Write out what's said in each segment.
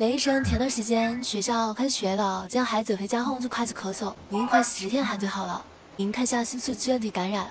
雷医生，前段时间学校开学了，这样孩子回家后就开始咳嗽，已经快10天还最好了。您看一下是不是支原体感染了？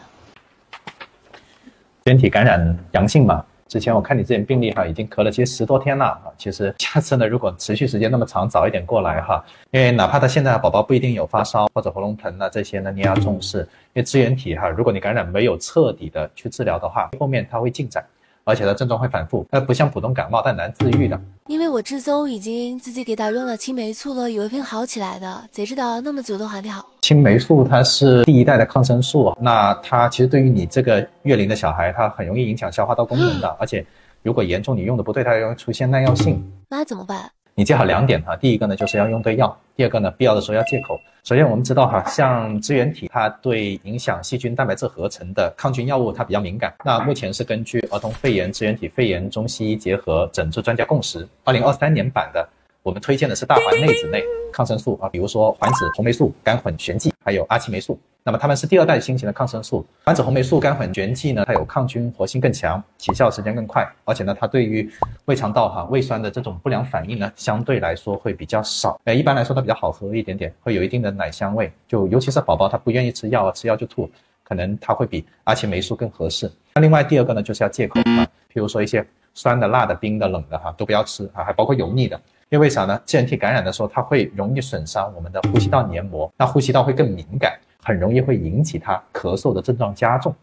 支原体感染阳性嘛？之前我看你之前病例已经咳了其实10多天了其实下次呢，如果持续时间那么长，早一点过来因为哪怕他现在宝宝不一定有发烧或者喉咙疼这些呢，你也要重视，因为支原体如果你感染没有彻底的去治疗的话，后面它会进展，而且呢症状会反复，它不像普通感冒，它难治愈的。因为我这周已经自己给他用了青霉素了，以为会好起来的，谁知道那么久都还没好。青霉素它是第1代的抗生素，那它其实对于你这个月龄的小孩，它很容易影响消化道功能的，而且如果严重你用的不对，它容易出现耐药性。那怎么办？你记好2点第一个呢就是要用对药，第二个呢必要的时候要戒口。首先我们知道像支原体它对影响细菌蛋白质合成的抗菌药物它比较敏感。那目前是根据儿童肺炎支原体肺炎中西医结合诊治专家共识2023年版的，我们推荐的是大环内酯类抗生素比如说环酯红霉素、干混旋剂还有阿奇霉素。那么它们是第2代新型的抗生素，环酯红霉素、干混旋剂呢，它有抗菌活性更强，起效时间更快，而且呢它对于胃肠道胃酸的这种不良反应呢相对来说会比较少。一般来说它比较好喝一点点，会有一定的奶香味，就尤其是宝宝他不愿意吃药吃药就吐，可能它会比阿奇霉素更合适。那另外第2个呢就是要戒口譬如说一些酸的、辣的、冰的、冷的都不要吃还包括油腻的。因为为啥呢？支原体感染的时候，它会容易损伤我们的呼吸道黏膜，那呼吸道会更敏感，很容易会引起它咳嗽的症状加重。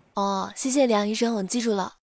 谢谢梁医生，我记住了。